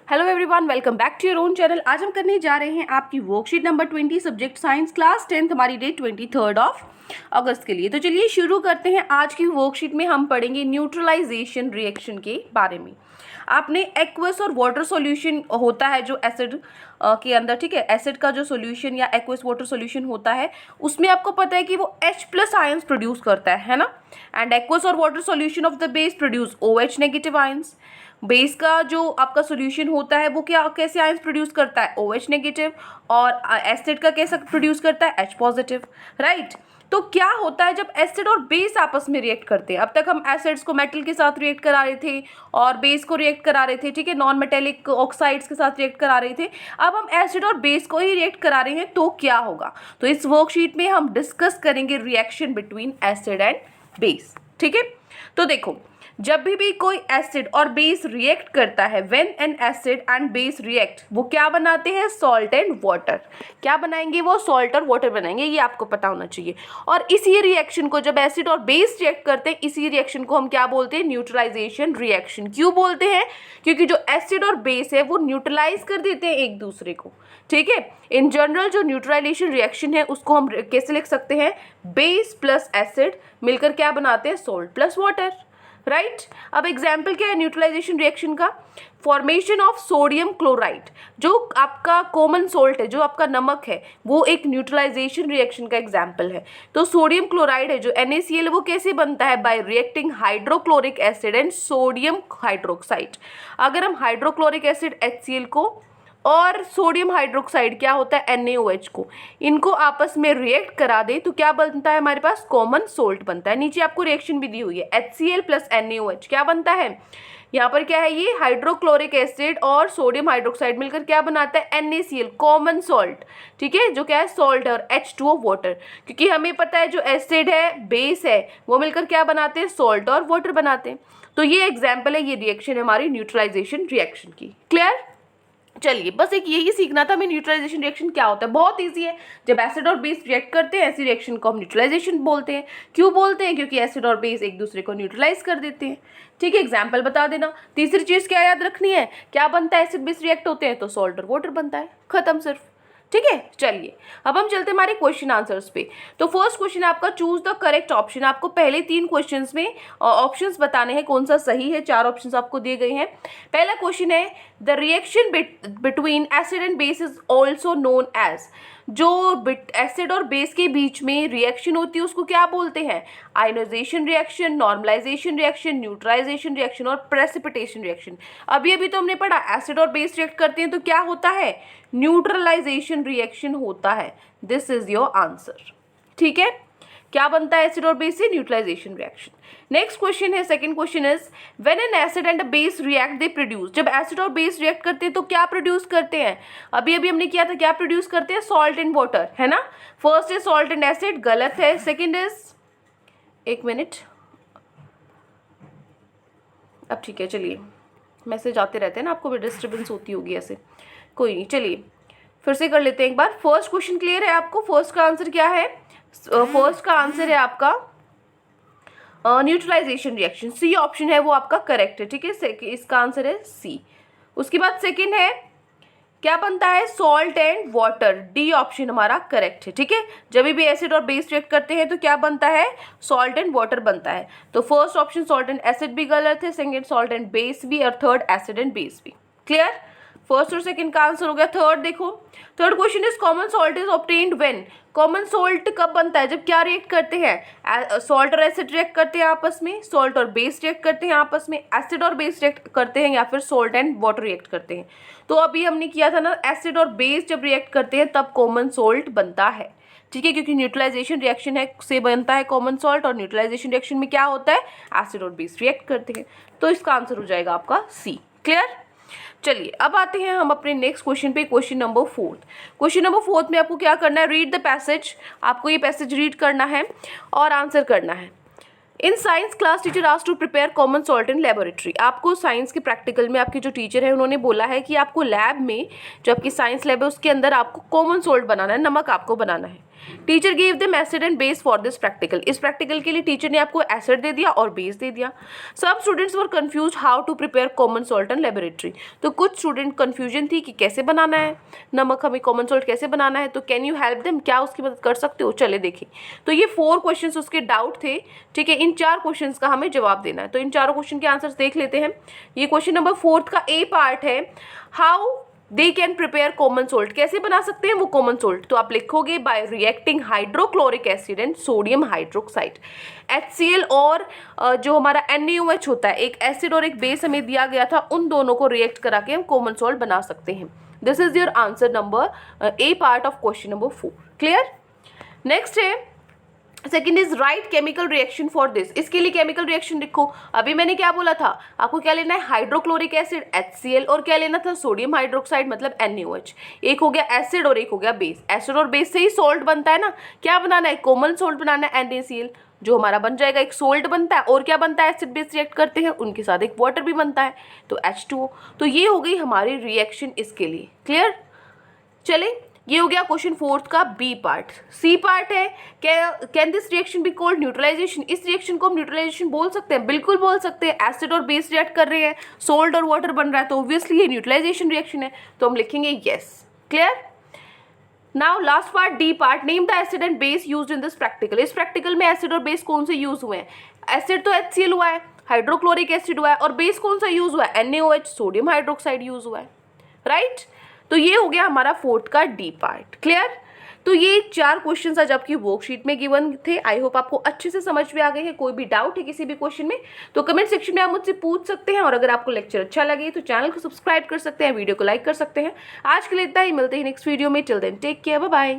Hello everyone, welcome back to your own channel. आज हम करने जा रहे हैं आपकी worksheet number 20 subject science class 10th, हमारी डेट 23 अगस्त के लिए। तो चलिए शुरू करते हैं। आज की वर्कशीट में हम पढ़ेंगे न्यूट्रलाइजेशन रिएक्शन के बारे में। आपने एक्वस और वाटर सॉल्यूशन होता है जो एसिड के अंदर, ठीक है, एसिड का जो सॉल्यूशन या एक्वस वाटर सॉल्यूशन होता है उसमें आपको पता है कि वो H+ आयंस प्रोड्यूस करता है ना। एंड एक्वस और water solution of the base produce OH negative ions. Base का जो आपका सॉल्यूशन होता है वो क्या कैसे आयंस प्रोड्यूस करता है, OH नेगेटिव। और एसिड का कैसा प्रोड्यूस करता है, H पॉजिटिव, राइट। तो क्या होता है जब एसिड और बेस आपस में रिएक्ट करते हैं? अब तक हम एसिड्स को मेटल के साथ रिएक्ट करा रहे थे और बेस को रिएक्ट करा रहे थे, ठीक है, नॉन मेटेलिक ऑक्साइड्स के साथ रिएक्ट करा रहे थे। अब हम एसिड और बेस को ही रिएक्ट करा रहे हैं तो क्या होगा? तो इस वर्कशीट में हम डिस्कस करेंगे reaction between acid and base, ठीक है। तो देखो, जब भी कोई एसिड और बेस रिएक्ट करता है, when an acid and base react, वो क्या बनाते हैं, सॉल्ट एंड वाटर। क्या बनाएंगे वो, सॉल्ट और वाटर बनाएंगे, ये आपको पता होना चाहिए। और इसी रिएक्शन को जब एसिड और बेस रिएक्ट करते हैं, इसी रिएक्शन को हम क्या बोलते हैं, न्यूट्रलाइजेशन रिएक्शन। क्यों बोलते हैं? क्योंकि जो एसिड और बेस है वो न्यूट्रलाइज कर देते हैं एक दूसरे को, ठीक है। इन जनरल जो न्यूट्रलाइजेशन रिएक्शन है उसको हम कैसे लिख सकते हैं, बेस प्लस एसिड मिलकर क्या बनाते हैं, सॉल्ट प्लस वाटर, राइट। अब एग्जाम्पल क्या है न्यूट्रलाइजेशन रिएक्शन का, फॉर्मेशन ऑफ सोडियम क्लोराइड। जो आपका कॉमन सोल्ट है, जो आपका नमक है, वो एक न्यूट्रलाइजेशन रिएक्शन का एग्जाम्पल है। तो सोडियम क्लोराइड है जो NaCl, वो कैसे बनता है, bye reacting hydrochloric acid and sodium hydroxide. अगर हम हाइड्रोक्लोरिक एसिड HCl को और सोडियम हाइड्रोक्साइड क्या होता है, NaOH को, इनको आपस में रिएक्ट करा दे तो क्या बनता है, हमारे पास कॉमन सोल्ट बनता है। नीचे आपको रिएक्शन भी दी हुई है, HCl प्लस NaOH क्या बनता है, यहाँ पर क्या है, ये हाइड्रोक्लोरिक एसिड और सोडियम हाइड्रोक्साइड मिलकर क्या बनाता है, NaCl कॉमन सॉल्ट, ठीक है, जो क्या है सॉल्ट है, और H2O वाटर। क्योंकि हमें पता है जो एसिड है, बेस है, वो मिलकर क्या बनाते हैं, सॉल्ट और वाटर बनाते हैं। तो ये एग्जाम्पल है, ये रिएक्शन है हमारी न्यूट्रलाइजेशन रिएक्शन की। क्लियर? चलिए, बस एक यही सीखना था हमें, न्यूट्रलाइजेशन रिएक्शन क्या होता है। बहुत इजी है। जब एसिड और बेस रिएक्ट करते हैं, ऐसी रिएक्शन को हम न्यूट्रलाइजेशन बोलते हैं। क्यों बोलते हैं? क्योंकि एसिड और बेस एक दूसरे को न्यूट्रलाइज कर देते हैं, ठीक है। एग्जाम्पल बता देना। तीसरी चीज क्या याद रखनी है, क्या बनता है, एसिड बेस रिएक्ट होते हैं तो सॉल्ट और वाटर बनता है, खत्म सिर्फ, ठीक है। चलिए अब हम चलते हैं हमारे क्वेश्चन आंसर्स पे। तो फर्स्ट क्वेश्चन है आपका, चूज द करेक्ट ऑप्शन। आपको पहले 3 क्वेश्चंस में ऑप्शंस बताने हैं कौन सा सही है। 4 ऑप्शंस आपको दिए गए हैं। पहला क्वेश्चन है, the reaction between acid and base is also known as. जो एसिड और बेस के बीच में रिएक्शन होती है उसको क्या बोलते हैं, ionisation reaction, normalisation reaction, neutralisation reaction और प्रेसिपिटेशन रिएक्शन। अभी अभी तो हमने पढ़ा एसिड और बेस रिएक्ट करते हैं तो क्या होता है, न्यूट्रलाइजेशन रिएक्शन होता है। दिस इज योर आंसर, ठीक है। क्या बनता है एसिड और बेस से, न्यूट्रलाइजेशन रिएक्शन। नेक्स्ट क्वेश्चन है, second question is, when an acid and a base react they produce. जब एसिड और बेस रिएक्ट करते हैं तो क्या प्रोड्यूस करते हैं, अभी अभी हमने किया था, क्या प्रोड्यूस करते हैं, सॉल्ट एंड वाटर, है ना। First is salt and acid, गलत है। सेकेंड इज, एक मिनट, अब ठीक है, चलिए, मैसेज आते रहते हैं ना, आपको भी डिस्टर्बेंस होती होगी ऐसे, कोई नहीं, चलिए फिर से कर लेते हैं एक बार। फर्स्ट क्वेश्चन क्लियर है आपको? फर्स्ट का आंसर क्या है, फर्स्ट का आंसर है आपका न्यूट्रलाइजेशन रिएक्शन, सी ऑप्शन है वो आपका करेक्ट है, ठीक है। इसका आंसर है सी। उसके बाद सेकंड है, क्या बनता है, salt and water, D option हमारा करेक्ट है, ठीक है। जब भी एसिड और बेस रिएक्ट करते हैं तो क्या बनता है, सॉल्ट एंड वाटर बनता है। तो first option salt and acid भी गलत है, सेकंड सॉल्ट एंड बेस भी, और थर्ड एसिड एंड बेस भी। क्लियर? फर्स्ट और सेकंड का आंसर हो गया। थर्ड देखो, third question is, common salt is obtained when. Common salt कब बनता है, जब क्या रिएक्ट करते हैं, सॉल्ट और एसिड रिएक्ट करते हैं आपस में, सॉल्ट और बेस रिएक्ट करते हैं आपस में, एसिड और बेस रिएक्ट करते हैं, या फिर सॉल्ट एंड वाटर रिएक्ट करते हैं। तो अभी हमने किया था ना, एसिड और बेस जब रिएक्ट करते हैं तब कॉमन सॉल्ट बनता है, ठीक है। क्योंकि न्यूट्रलाइजेशन रिएक्शन है से बनता है कॉमन सॉल्ट, और न्यूट्रलाइजेशन रिएक्शन में क्या होता है, एसिड और बेस रिएक्ट करते हैं। तो इसका आंसर हो जाएगा आपका सी। क्लियर? चलिए अब आते हैं हम अपने नेक्स्ट क्वेश्चन पे, क्वेश्चन नंबर 4। क्वेश्चन नंबर 4 में आपको क्या करना है, रीड द पैसेज। आपको ये पैसेज रीड करना है और आंसर करना है। In science class teacher asked to prepare common salt in laboratory. आपको साइंस के प्रैक्टिकल में आपके जो टीचर है उन्होंने बोला है कि आपको लैब में, जो आपकी साइंस लैब है उसके अंदर आपको कॉमन सॉल्ट बनाना है, नमक आपको बनाना है। Teacher gave them acid and base for this practical. इस प्रैक्टिकल के लिए टीचर ने आपको एसिड दे दिया और बेस दे दिया। सब students were confused how to prepare common salt in laboratory. तो कुछ स्टूडेंट कंफ्यूजन थी कि कैसे बनाना है नमक, हमें कॉमन सॉल्ट कैसे बनाना है। तो कैन यू हेल्प देम, क्या उसकी मदद कर सकते हो? चले देखें। तो ये 4 क्वेश्चन उसके डाउट थे, ठीक है। इन 4 क्वेश्चन का हमें जवाब देना है। तो इन चारों क्वेश्चन के आंसर्स देख लेते हैं। ये क्वेश्चन नंबर 4 का ए पार्ट है, how they can prepare common salt. कैसे बना सकते हैं वो कॉमन सोल्ट? तो आप लिखोगे bye reacting hydrochloric acid and sodium hydroxide. HCl और जो हमारा NaOH होता है, एक एसिड और एक बेस हमें दिया गया था, उन दोनों को रिएक्ट करा के हम कॉमन सोल्ट बना सकते हैं। This is your answer number A part of question number 4। Clear? Next है second is write chemical reaction for this. इसके लिए केमिकल रिएक्शन लिखो। अभी मैंने क्या बोला था आपको? क्या लेना है? हाइड्रोक्लोरिक एसिड HCl और क्या लेना था? सोडियम हाइड्रोक्साइड मतलब NaOH। एक हो गया एसिड और एक हो गया बेस। एसिड और बेस से ही सोल्ट बनता है ना। क्या बनाना है? कॉमन सोल्ट बनाना है NaCl, जो हमारा बन जाएगा, एक सोल्ट बनता है और क्या बनता है? एसिड बेस रिएक्ट करते हैं, उनके साथ एक वाटर भी बनता है, तो H2O। तो ये हो गई हमारी रिएक्शन इसके लिए। क्लियर? चले, ये हो गया क्वेश्चन 4 का बी पार्ट। सी पार्ट है, can this reaction be called neutralisation. इस रिएक्शन को हम न्यूट्रलाइजेशन बोल सकते हैं, बिल्कुल बोल सकते हैं। एसिड और बेस रिएक्ट कर रहे हैं, सोल्ट और वाटर बन रहा है, तो ऑब्वियसली ये न्यूट्रलाइजेशन रिएक्शन है, तो हम लिखेंगे yes. Clear? Now last part D part, name the acid and base used in this practical. इस प्रैक्टिकल में एसिड और बेस कौन से यूज हुए हैं? एसिड तो HCl हुआ है, हाइड्रोक्लोरिक एसिड हुआ है, और बेस कौन सा यूज हुआ है? NaOH, सोडियम हाइड्रोक्साइड यूज हुआ है, राइट? तो ये हो गया हमारा 4th का डी पार्ट। क्लियर? तो ये 4 क्वेश्चंस आज आपकी वर्कशीट में गिवन थे। आई होप आपको अच्छे से समझ में आ गए हैं। कोई भी डाउट है किसी भी क्वेश्चन में तो कमेंट सेक्शन में आप मुझसे पूछ सकते हैं, और अगर आपको लेक्चर अच्छा लगे तो चैनल को सब्सक्राइब कर सकते हैं, वीडियो को लाइक कर सकते हैं। आज के लिए इतना ही, मिलते हैं नेक्स्ट वीडियो में। Till then take care, bye bye.